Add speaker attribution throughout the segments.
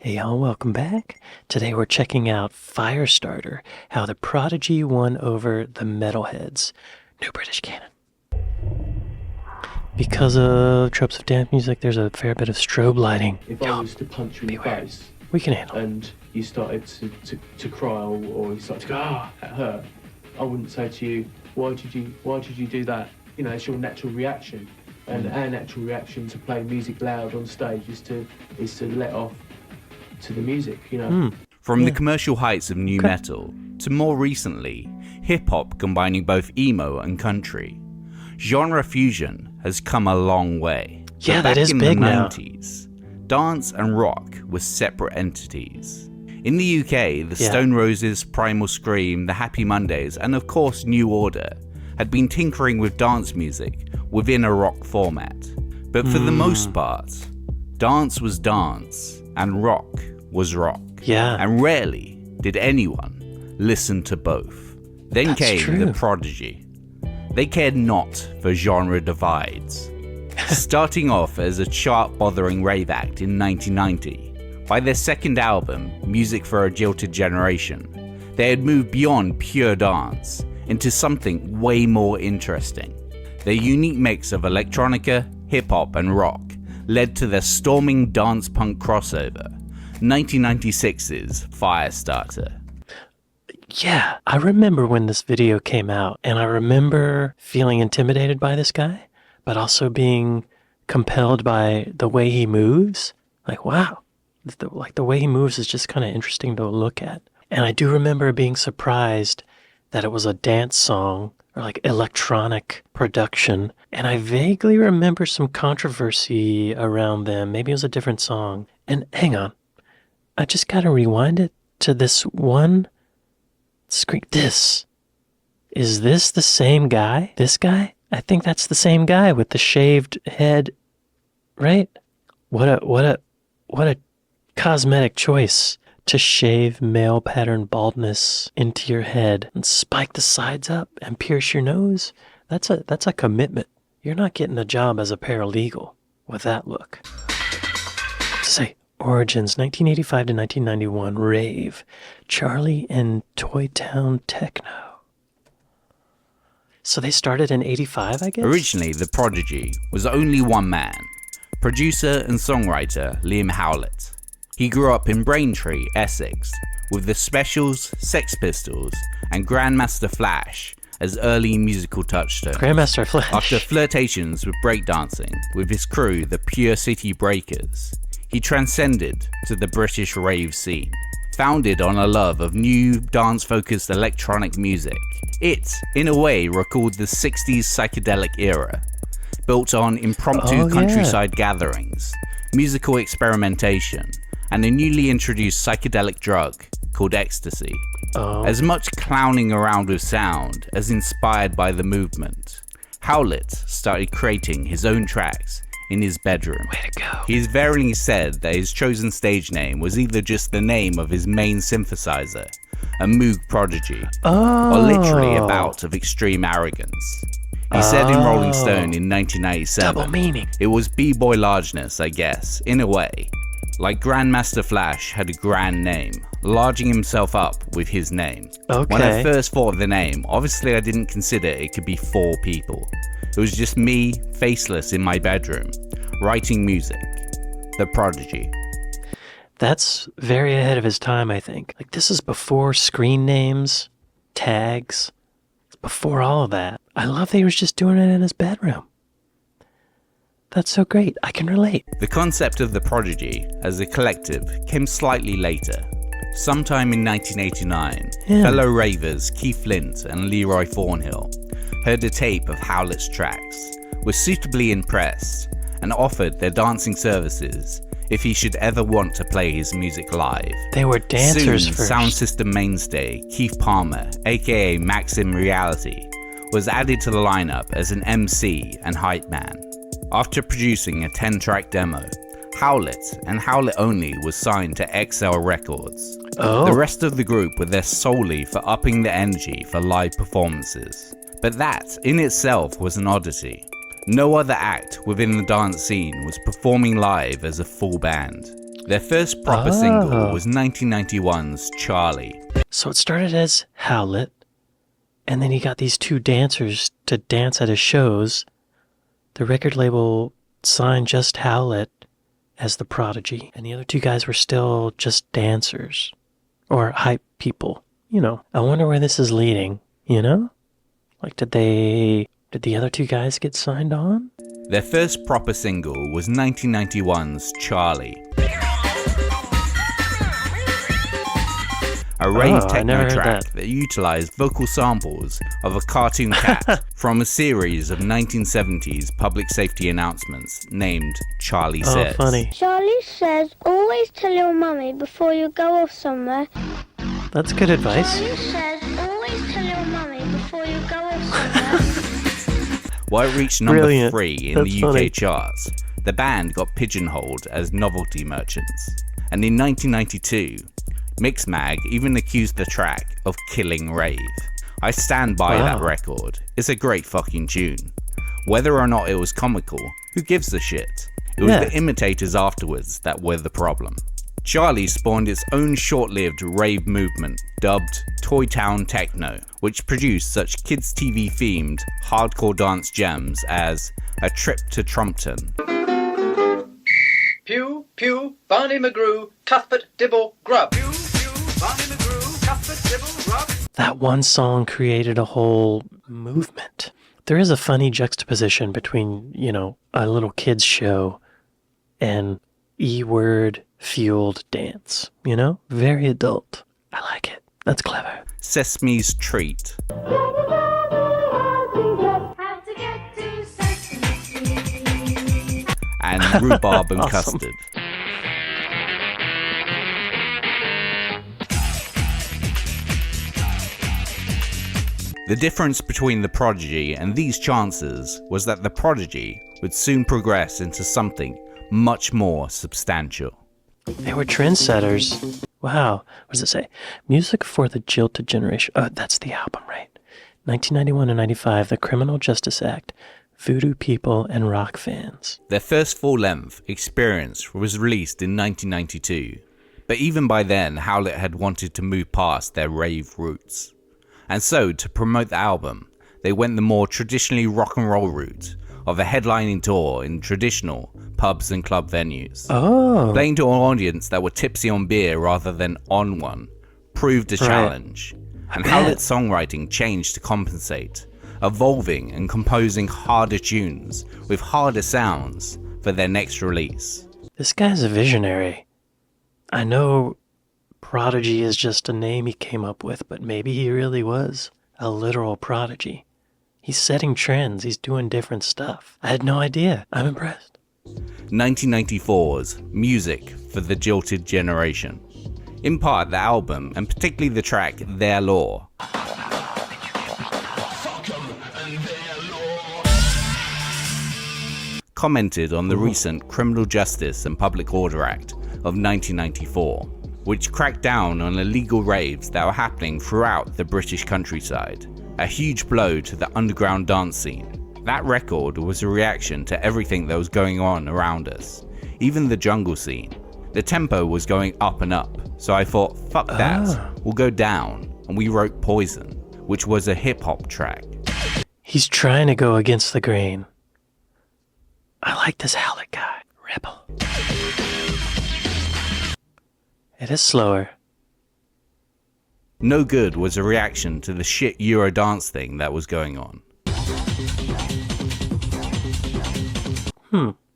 Speaker 1: Hey y'all, welcome back. Today we're checking out Firestarter, how the Prodigy won over the Metalheads. New British canon. Because of tropes of dance music, there's a fair bit of strobe lighting.
Speaker 2: If I was to punch you in the face
Speaker 1: we can handle
Speaker 2: and you started to cry or you started to go, that hurt, I wouldn't say to you, why did you do that? You know, it's your natural reaction. And our natural reaction to play music loud on stage is to let off to the music, you know.
Speaker 3: From the commercial heights of new metal to more recently, hip-hop combining both emo and country, genre fusion has come a long way.
Speaker 1: Yeah,
Speaker 3: but
Speaker 1: that is
Speaker 3: back
Speaker 1: big
Speaker 3: in the
Speaker 1: now.
Speaker 3: 90s, dance and rock were separate entities. In the UK, the Stone Roses, Primal Scream, the Happy Mondays, and of course New Order had been tinkering with dance music within a rock format. But for the most part, dance was dance and rock was rock.
Speaker 1: Yeah.
Speaker 3: And rarely did anyone listen to both. Then
Speaker 1: That's
Speaker 3: came
Speaker 1: true.
Speaker 3: the Prodigy. They cared not for genre divides. Starting off as a chart-bothering rave act in 1990, by their second album, Music for a Jilted Generation, they had moved beyond pure dance into something way more interesting. Their unique mix of electronica, hip-hop and rock led to their storming dance punk crossover, 1996's Firestarter.
Speaker 1: Yeah, I remember when this video came out, and I remember feeling intimidated by this guy, but also being compelled by the way he moves. Like, wow, the way he moves is just kind of interesting to look at. And I do remember being surprised that it was a dance song or like electronic production. And I vaguely remember some controversy around them. Maybe it was a different song. And hang on, I just gotta rewind it to this one screen. Is this the same guy? This guy? I think that's the same guy with the shaved head, right? What a cosmetic choice to shave male pattern baldness into your head and spike the sides up and pierce your nose. That's a commitment. You're not getting a job as a paralegal with that look. Say, origins 1985 to 1991, rave, Charlie and Toy Town techno. So they started in 85, I guess?
Speaker 3: Originally, the Prodigy was only one man, producer and songwriter Liam Howlett. He grew up in Braintree, Essex, with the Specials, Sex Pistols, and Grandmaster Flash as early musical touchstones.
Speaker 1: Grandmaster Flash.
Speaker 3: After flirtations with breakdancing with his crew, the Pure City Breakers, he transcended to the British rave scene. Founded on a love of new, dance-focused electronic music, it, in a way, recalled the 60s psychedelic era, built on impromptu countryside gatherings, musical experimentation, and a newly introduced psychedelic drug called ecstasy. As much clowning around with sound as inspired by the movement, Howlett started creating his own tracks in his bedroom.
Speaker 1: Way to go.
Speaker 3: He's verily said that his chosen stage name was either just the name of his main synthesizer, a Moog Prodigy, or literally a bout of extreme arrogance. He said in Rolling Stone in 1997,
Speaker 1: Double meaning.
Speaker 3: it was b-boy largeness, I guess, in a way. Like Grandmaster Flash had a grand name, larging himself up with his name.
Speaker 1: Okay.
Speaker 3: When I first thought of the name, obviously I didn't consider it could be 4 people. It was just me, faceless in my bedroom, writing music. The Prodigy.
Speaker 1: That's very ahead of his time, I think. Like, this is before screen names, tags. It's before all of that. I love that he was just doing it in his bedroom. That's so great. I can relate.
Speaker 3: The concept of the Prodigy as a collective came slightly later. Sometime in 1989, fellow ravers Keith Flint and Leroy Thornhill heard a tape of Howlett's tracks, were suitably impressed, and offered their dancing services if he should ever want to play his music live.
Speaker 1: They were dancers
Speaker 3: Soon,
Speaker 1: first.
Speaker 3: sound system mainstay Keith Palmer, aka Maxim Reality, was added to the lineup as an MC and hype man. After producing a 10-track demo, Howlett, and Howlett only, was signed to XL Records. The rest of the group were there solely for upping the energy for live performances. But that, in itself, was an oddity. No other act within the dance scene was performing live as a full band. Their first proper single was 1991's Charlie.
Speaker 1: So it started as Howlett, and then he got these two dancers to dance at his shows. The record label signed just Howlett as the Prodigy, and the other two guys were still just dancers, or hype people, you know. I wonder where this is leading, you know? Like, did the other two guys get signed on?
Speaker 3: Their first proper single was 1991's Charlie. A rave techno track that utilized vocal samples of a cartoon cat from a series of 1970s public safety announcements named Charlie Says.
Speaker 1: Oh, funny.
Speaker 4: Charlie says, always tell your mummy before you go off somewhere.
Speaker 1: That's good advice.
Speaker 4: Charlie says, always tell your mummy before you go off somewhere.
Speaker 3: While it reached number
Speaker 1: Brilliant.
Speaker 3: 3 in
Speaker 1: That's
Speaker 3: the UK
Speaker 1: funny.
Speaker 3: charts, the band got pigeonholed as novelty merchants. And in 1992, Mixmag even accused the track of killing rave. I stand by that record. It's a great fucking tune. Whether or not it was comical, who gives a shit? It was the imitators afterwards that were the problem. Charlie spawned its own short-lived rave movement, dubbed Toy Town Techno, which produced such kids' TV-themed hardcore dance gems as A Trip to Trumpton,
Speaker 5: Pew, pew, Barney McGrew, Cuthbert Dibble Grub. Pew, pew, Barney McGrew, Cuthbert Dibble Grub.
Speaker 1: That one song created a whole movement. There is a funny juxtaposition between, you know, a little kid's show and E-word fueled dance, you know? Very adult. I like it. That's clever.
Speaker 3: Sesame's Treat, and Rhubarb and
Speaker 1: Awesome.
Speaker 3: Custard. The difference between the Prodigy and these chances was that the Prodigy would soon progress into something much more substantial.
Speaker 1: They were trendsetters. Wow. What does it say? Music for the Jilted Generation. Oh, that's the album, right? 1991 and 95, the Criminal Justice Act, Voodoo People, and rock fans.
Speaker 3: Their first full-length, Experience, was released in 1992, but even by then Howlett had wanted to move past their rave roots. And so, to promote the album, they went the more traditionally rock and roll route of a headlining tour in traditional pubs and club venues.
Speaker 1: Oh.
Speaker 3: Playing to an audience that were tipsy on beer rather than on one proved a challenge, and Howlett's songwriting changed to compensate, evolving and composing harder tunes with harder sounds for their next release.
Speaker 1: This guy's a visionary. I know Prodigy is just a name he came up with, but maybe he really was a literal prodigy. He's setting trends. He's doing different stuff. I had no idea. I'm impressed.
Speaker 3: 1994's Music for the Jilted Generation. In part, the album, and particularly the track Their Law, commented on the recent Criminal Justice and Public Order Act of 1994, which cracked down on illegal raves that were happening throughout the British countryside, a huge blow to the underground dance scene. That record was a reaction to everything that was going on around us, even the jungle scene. The tempo was going up and up, so I thought, fuck that, we'll go down, and we wrote Poison, which was a hip-hop track.
Speaker 1: He's trying to go against the grain. I like this Howlett guy. Rebel. It is slower.
Speaker 3: No Good was a reaction to the shit Eurodance thing that was going on.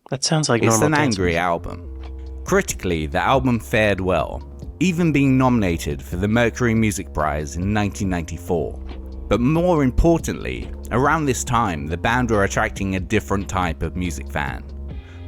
Speaker 1: That sounds like
Speaker 3: It's
Speaker 1: normal
Speaker 3: an
Speaker 1: dance
Speaker 3: angry
Speaker 1: music.
Speaker 3: album. Critically, the album fared well, even being nominated for the Mercury Music Prize in 1994. But more importantly, around this time, the band were attracting a different type of music fan.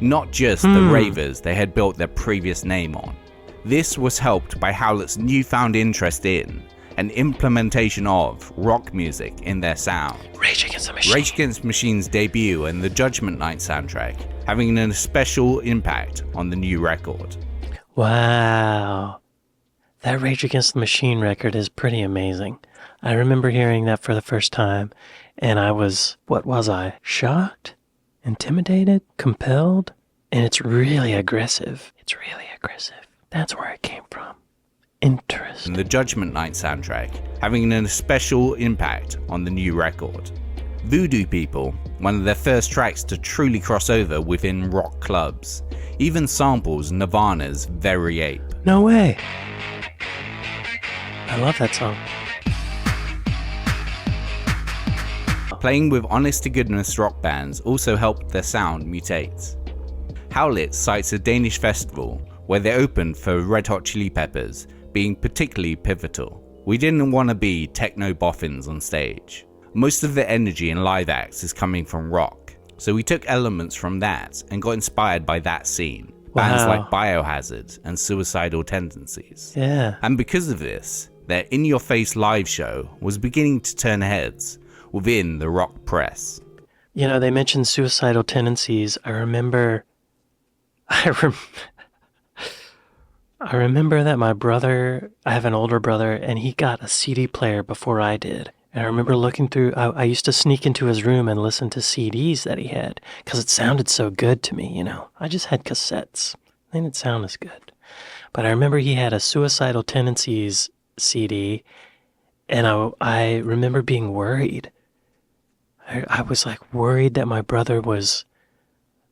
Speaker 3: Not just the ravers they had built their previous name on. This was helped by Howlett's newfound interest in and implementation of rock music in their sound.
Speaker 1: Rage Against the Machine.
Speaker 3: Rage Against the Machine's debut and the Judgment Night soundtrack having an special impact on the new record.
Speaker 1: Wow. That Rage Against the Machine record is pretty amazing. I remember hearing that for the first time, and I was, what was I? Shocked? Intimidated? Compelled? And it's really aggressive. It's really aggressive. That's where it came from. Interesting.
Speaker 3: And the Judgment Night soundtrack having an special impact on the new record. Voodoo People, one of their first tracks to truly cross over within rock clubs, even samples Nirvana's Very Ape.
Speaker 1: No way. I love that song.
Speaker 3: Playing with honest-to-goodness rock bands also helped their sound mutate. Howlett cites a Danish festival where they opened for Red Hot Chili Peppers being particularly pivotal. We didn't want to be techno boffins on stage. Most of the energy in live acts is coming from rock, so we took elements from that and got inspired by that scene. Bands
Speaker 1: Wow.
Speaker 3: like Biohazard and Suicidal Tendencies.
Speaker 1: Yeah.
Speaker 3: And because of this, their in-your-face live show was beginning to turn heads within the rock press.
Speaker 1: You know, they mentioned Suicidal Tendencies. I remember that my brother, I have an older brother, and he got a CD player before I did. And I remember looking through, I used to sneak into his room and listen to CDs that he had because it sounded so good to me, you know. I just had cassettes. They didn't sound as good. But I remember he had a Suicidal Tendencies CD, and I remember being worried. I was like worried that my brother was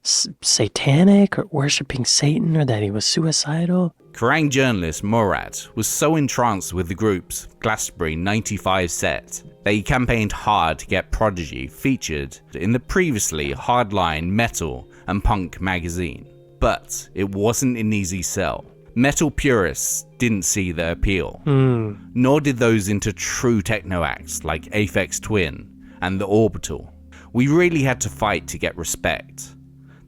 Speaker 1: satanic or worshiping Satan or that he was suicidal.
Speaker 3: Kerrang! Journalist Murat was so entranced with the group's Glastonbury 95 set that he campaigned hard to get Prodigy featured in the previously hardline metal and punk magazine. But it wasn't an easy sell. Metal purists didn't see the appeal, nor did those into true techno acts like Aphex Twin and The Orbital. We really had to fight to get respect.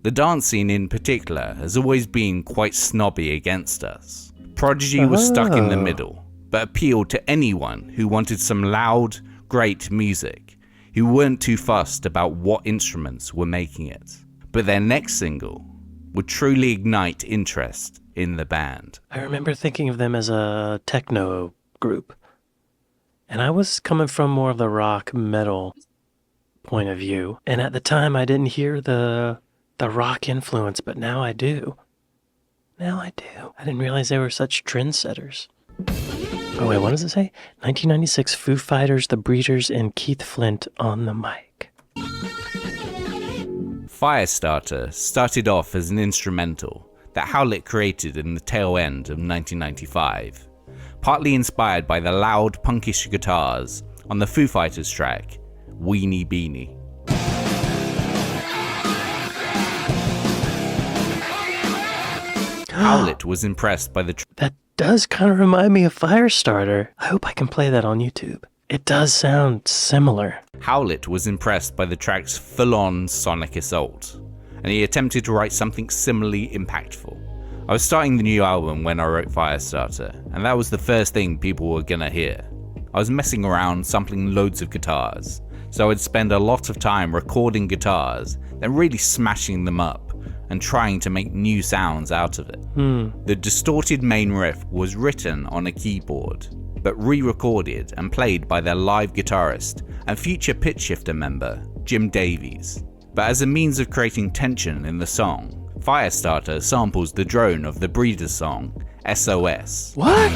Speaker 3: The dance scene in particular has always been quite snobby against us. Prodigy was stuck in the middle, but appealed to anyone who wanted some loud, great music, who weren't too fussed about what instruments were making it. But their next single would truly ignite interest in the band.
Speaker 1: I remember thinking of them as a techno group. And I was coming from more of the rock metal point of view. And at the time I didn't hear the rock influence, but now I do. Now I do. I didn't realize they were such trendsetters. Oh wait, what does it say? 1996 Foo Fighters, The Breeders, and Keith Flint on the mic.
Speaker 3: Firestarter started off as an instrumental that Howlett created in the tail end of 1995, partly inspired by the loud, punkish guitars on the Foo Fighters track, Weenie Beanie. Howlett was impressed by the
Speaker 1: That does kind of remind me of Firestarter. I hope I can play that on YouTube. It does sound similar.
Speaker 3: Howlett was impressed by the track's full-on sonic assault, and he attempted to write something similarly impactful. I was starting the new album when I wrote Firestarter, and that was the first thing people were gonna hear. I was messing around sampling loads of guitars, so I'd spend a lot of time recording guitars, then really smashing them up and trying to make new sounds out of it. The distorted main riff was written on a keyboard, but re-recorded and played by their live guitarist and future Pitch Shifter member, Jim Davies. But as a means of creating tension in the song, Firestarter samples the drone of the Breeders song, SOS.
Speaker 1: What?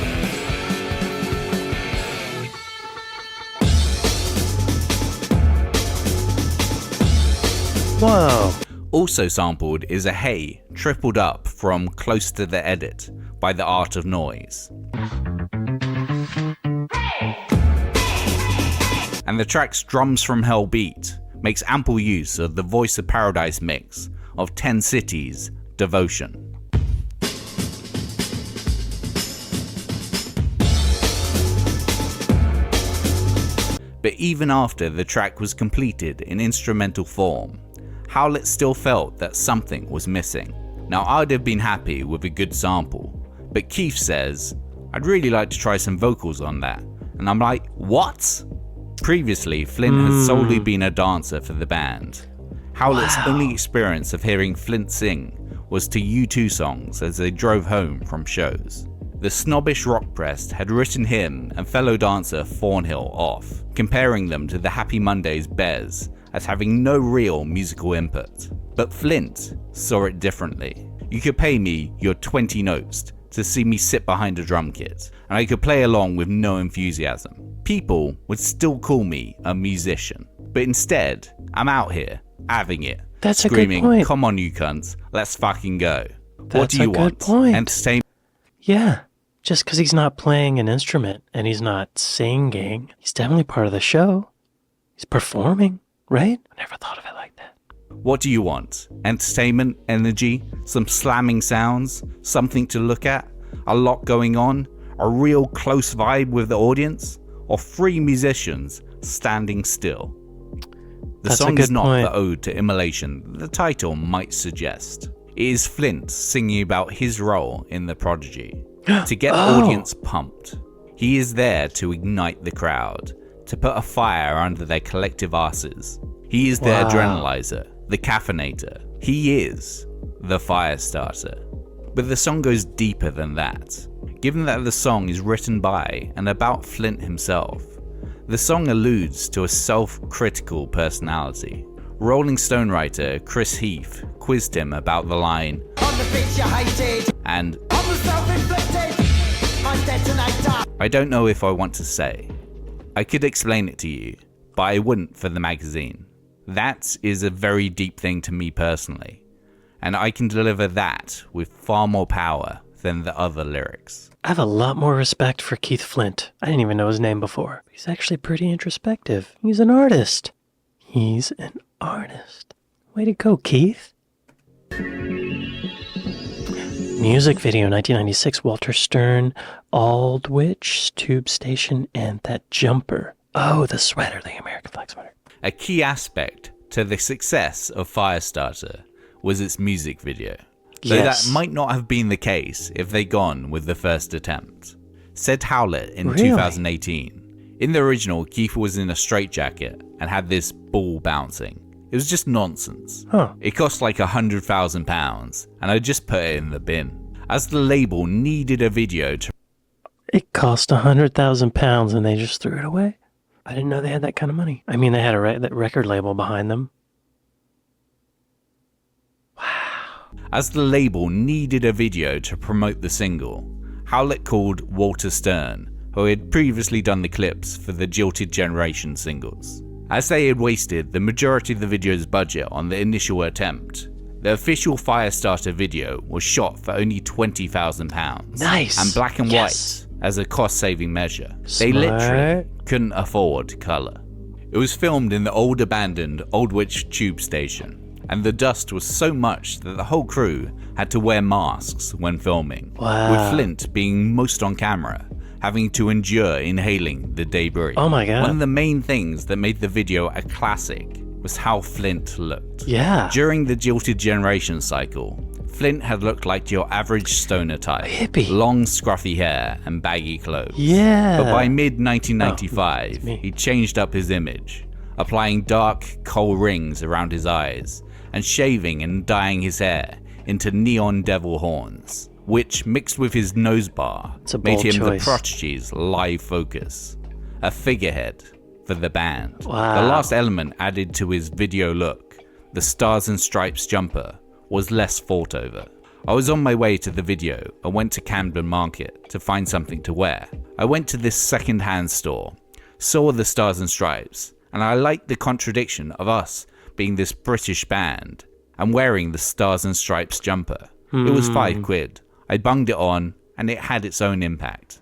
Speaker 1: Whoa.
Speaker 3: Also sampled is a hey tripled up from Close to the Edit by The Art of Noise. And the track's Drums from Hell beat makes ample use of the Voice of Paradise mix of 10 Cities, Devotion. But even after the track was completed in instrumental form, Howlett still felt that something was missing. Now I'd have been happy with a good sample, but Keith says, I'd really like to try some vocals on that. And I'm like, what? Previously, Flint had solely been a dancer for the band. Howlett's only experience of hearing Flint sing was to U2 songs as they drove home from shows. The snobbish rock press had written him and fellow dancer Thornhill off, comparing them to the Happy Mondays Bez as having no real musical input. But Flint saw it differently. You could pay me your 20 notes to see me sit behind a drum kit, and I could play along with no enthusiasm. People would still call me a musician, but instead, I'm out here, having it,
Speaker 1: That's
Speaker 3: screaming,
Speaker 1: a good point.
Speaker 3: "Come on, you cunts, let's fucking go." What
Speaker 1: That's
Speaker 3: do you
Speaker 1: a good
Speaker 3: want?
Speaker 1: point.
Speaker 3: Entertainment?
Speaker 1: Yeah. Just because he's not playing an instrument and he's not singing, he's definitely part of the show. He's performing, right? I never thought of it like that.
Speaker 3: What do you want? Entertainment, energy, some slamming sounds, something to look at, a lot going on, a real close vibe with the audience, or 3 musicians standing still? The
Speaker 1: That's a
Speaker 3: song
Speaker 1: good
Speaker 3: is not
Speaker 1: point.
Speaker 3: the ode to immolation the title might suggest. It is Flint singing about his role in the Prodigy. To get the
Speaker 1: Oh.
Speaker 3: audience pumped. He is there to ignite the crowd, to put a fire under their collective asses. He is their
Speaker 1: Wow.
Speaker 3: adrenalizer, the caffeinator. He is the Firestarter. But the song goes deeper than that. Given that the song is written by and about Flint himself, the song alludes to a self-critical personality. Rolling Stone writer Chris Heath quizzed him about the line,
Speaker 6: On the bitch you hated,
Speaker 3: and
Speaker 6: on the self-inflicted, I'm detonator.
Speaker 3: I don't know if I want to say. I could explain it to you, but I wouldn't for the magazine. That is a very deep thing to me personally, and I can deliver that with far more power than the other lyrics.
Speaker 1: I have a lot more respect for Keith Flint. I didn't even know his name before. He's actually pretty introspective. He's an artist. He's an artist. Way to go, Keith. Music video 1996, Walter Stern, Aldwych, Tube Station, and that jumper. Oh, the sweater, the American flag sweater.
Speaker 3: A key aspect to the success of Firestarter was its music video. Though
Speaker 1: Yes.
Speaker 3: that might not have been the case if they'd gone with the first attempt. Said Howlett in
Speaker 1: Really?
Speaker 3: 2018. In the original, Keith was in a straitjacket and had this ball bouncing. It was just nonsense.
Speaker 1: Huh.
Speaker 3: It cost like £100,000 and I just put it in the bin. As the label needed a video to
Speaker 1: It cost £100,000 and they just threw it away? I didn't know they had that kind of money. I mean, they had that record label behind them.
Speaker 3: As the label needed a video to promote the single, Howlett called Walter Stern, who had previously done the clips for the Jilted Generation singles. As they had wasted the majority of the video's budget on the initial attempt, the official Firestarter video was shot for only £20,000.
Speaker 1: Nice.
Speaker 3: And black and
Speaker 1: Yes.
Speaker 3: white as a cost-saving measure. They
Speaker 1: Smart.
Speaker 3: literally couldn't afford colour. It was filmed in the old abandoned Aldwych tube station, and the dust was so much that the whole crew had to wear masks when filming,
Speaker 1: Wow.
Speaker 3: with Flint being most on camera, having to endure inhaling the debris.
Speaker 1: Oh my God.
Speaker 3: One of the main things that made the video a classic was how Flint looked.
Speaker 1: Yeah.
Speaker 3: During the Jilted Generation cycle, Flint had looked like your average stoner type.
Speaker 1: Hippie.
Speaker 3: Long scruffy hair and baggy clothes.
Speaker 1: Yeah.
Speaker 3: But by
Speaker 1: Oh,
Speaker 3: mid-1995,
Speaker 1: it's me.
Speaker 3: he changed up his image, applying dark, coal rings around his eyes, and shaving and dyeing his hair into neon devil horns, which, mixed with his nose bar,
Speaker 1: It's a
Speaker 3: made
Speaker 1: bold
Speaker 3: him
Speaker 1: choice.
Speaker 3: the Prodigy's live focus, a figurehead for the band.
Speaker 1: Wow.
Speaker 3: The last element added to his video look, the Stars and Stripes jumper, was less fought over. I was on my way to the video and went to Camden Market to find something to wear. I went to this second-hand store, saw the Stars and Stripes, and I liked the contradiction of us being this British band and wearing the Stars and Stripes jumper. It was £5. I bunged it on and it had its own impact.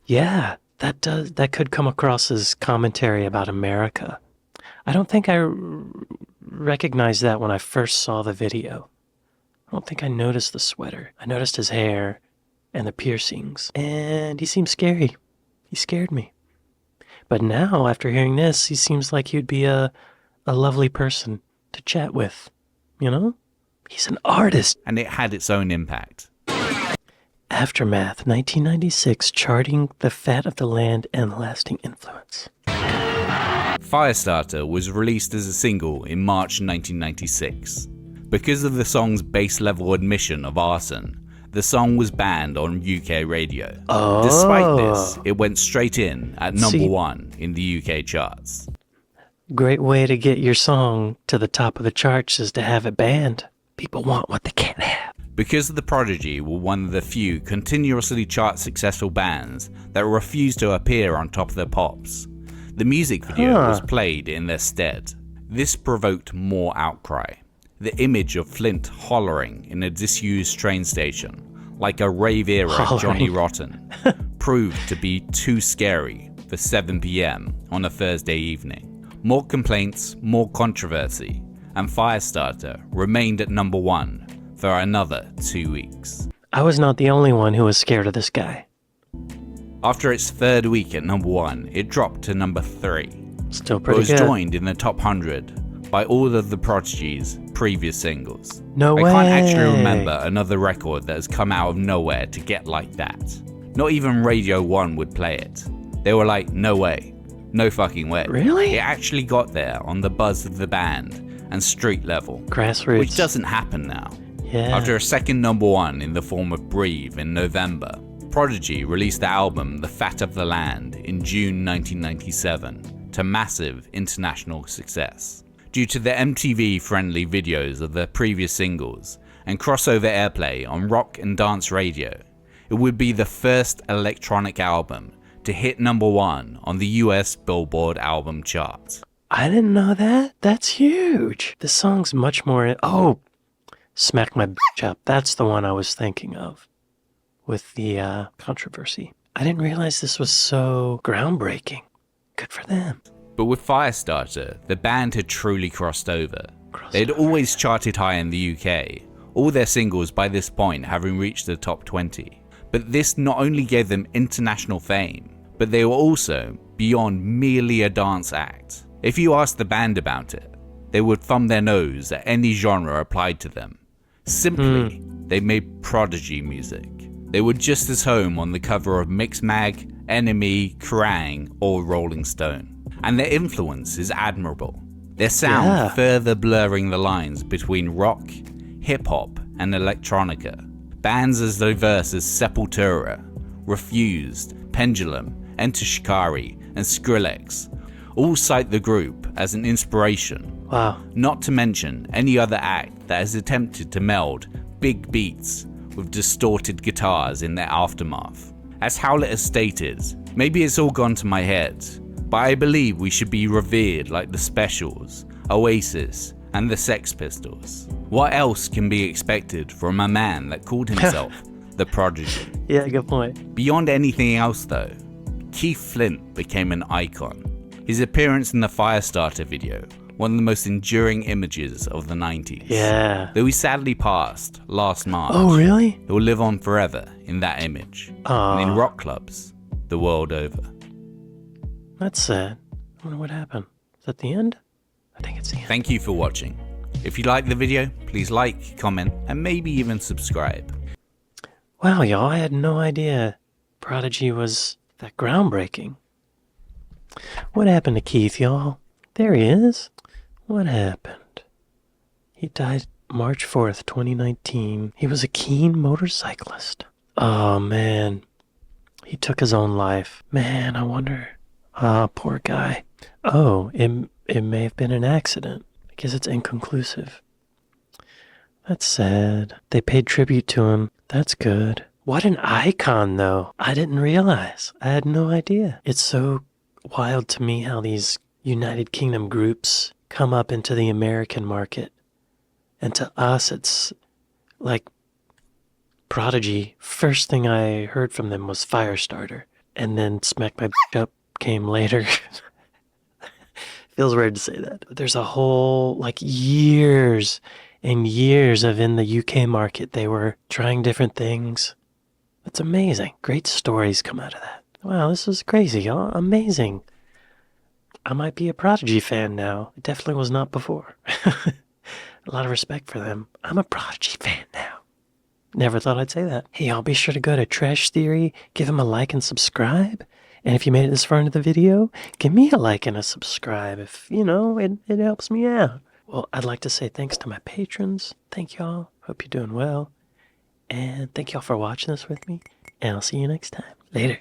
Speaker 1: Yeah, that could come across as commentary about America. I don't think I recognized that when I first saw the video. I don't think I noticed the sweater. I noticed his hair and the piercings, and he seemed scary. He scared me. But now, after hearing this, he seems like he'd be a lovely person to chat with. You know? He's an artist.
Speaker 3: And it had its own impact.
Speaker 1: Aftermath, 1996, charting the fat of the land and lasting influence.
Speaker 3: Firestarter was released as a single in March 1996. Because of the song's base-level admission of arson, the song was banned on UK radio.
Speaker 1: Oh.
Speaker 3: Despite this, it went straight in at number
Speaker 1: See-
Speaker 3: 1 in the UK charts.
Speaker 1: Great way to get your song to the top of the charts is to have it banned. People want what they can't have.
Speaker 3: Because the Prodigy were one of the few continuously chart successful bands that refused to appear on Top of the Pops, the music video was played in their stead. This provoked more outcry. The image of Flint hollering in a disused train station, like a rave-era Johnny Rotten, proved to be too scary for 7 PM on a Thursday evening. More complaints, more controversy, and Firestarter remained at number 1 for another 2 weeks.
Speaker 1: I was not the only one who was scared of this guy.
Speaker 3: After its 3rd week at number 1, it dropped to number 3.
Speaker 1: Still
Speaker 3: But
Speaker 1: pretty
Speaker 3: was
Speaker 1: good.
Speaker 3: joined in the top 100 by all of the Prodigy's previous singles.
Speaker 1: No way.
Speaker 3: I can't actually remember another record that has come out of nowhere to get like that. Not even Radio 1 would play it. They were like, no way. No fucking way.
Speaker 1: Really?
Speaker 3: It actually got there on the buzz of the band and street level.
Speaker 1: Grassroots.
Speaker 3: Which doesn't happen now.
Speaker 1: Yeah.
Speaker 3: After a second number 1 in the form of Breathe in November, Prodigy released the album The Fat of the Land in June 1997 to massive international success. Due to the MTV-friendly videos of their previous singles and crossover airplay on rock and dance radio, it would be the first electronic album to hit number 1 on the US Billboard album chart.
Speaker 1: I didn't know that. That's huge. This song's much more... Oh, Smack My Bitch Up. That's the one I was thinking of with the controversy. I didn't realize this was so groundbreaking. Good for them.
Speaker 3: But with Firestarter, the band had truly crossed over. They had always charted high in the UK, all their singles by this point having reached the top 20. But this not only gave them international fame, but they were also beyond merely a dance act. If you asked the band about it, they would thumb their nose at any genre applied to them. Simply, they made Prodigy music. They were just as home on the cover of Mixmag, Enemy, Kerrang, or Rolling Stone. And their influence is admirable. Their sound further blurring the lines between rock, hip-hop, and electronica. Bands as diverse as Sepultura, Refused, Pendulum, Enter Shikari, and Skrillex all cite the group as an inspiration.
Speaker 1: Wow.
Speaker 3: Not to mention any other act that has attempted to meld big beats with distorted guitars in their aftermath. As Howlett has stated, maybe it's all gone to my head, but I believe we should be revered like the Specials, Oasis, and the Sex Pistols. What else can be expected from a man that called himself the Prodigy?
Speaker 1: Yeah, good point.
Speaker 3: Beyond anything else though, Keith Flint became an icon. His appearance in the Firestarter video, one of the most enduring images of the 90s.
Speaker 1: Yeah.
Speaker 3: Though he sadly passed last March.
Speaker 1: Oh, really?
Speaker 3: He will live on forever in that image. And in rock clubs the world over.
Speaker 1: That's sad. I wonder what happened. Is that the end? I think it's the end.
Speaker 3: Thank you for watching. If you liked the video, please like, comment, and maybe even subscribe.
Speaker 1: Wow, y'all, I had no idea Prodigy was that groundbreaking. What happened to Keith, y'all? There he is. What happened? He died March 4th, 2019. He was a keen motorcyclist. Oh, man. He took his own life. Man, I wonder... poor guy. Oh, it may have been an accident. I guess it's inconclusive. That's sad. They paid tribute to him. That's good. What an icon, though. I didn't realize. I had no idea. It's so wild to me how these United Kingdom groups come up into the American market. And to us, it's like Prodigy. First thing I heard from them was Firestarter. And then Smack My Bitch Up came later. Feels weird to say that. But there's a whole, like, years and years of in the UK market, they were trying different things. That's amazing. Great stories come out of that. Wow, this is crazy, y'all. Amazing. I might be a Prodigy fan now. I definitely was not before. A lot of respect for them. I'm a Prodigy fan now. Never thought I'd say that. Hey, y'all, be sure to go to Trash Theory, give him a like and subscribe. And if you made it this far into the video, give me a like and a subscribe if, you know, it helps me out. Well, I'd like to say thanks to my patrons. Thank y'all. Hope you're doing well. And thank y'all for watching this with me. And I'll see you next time. Later.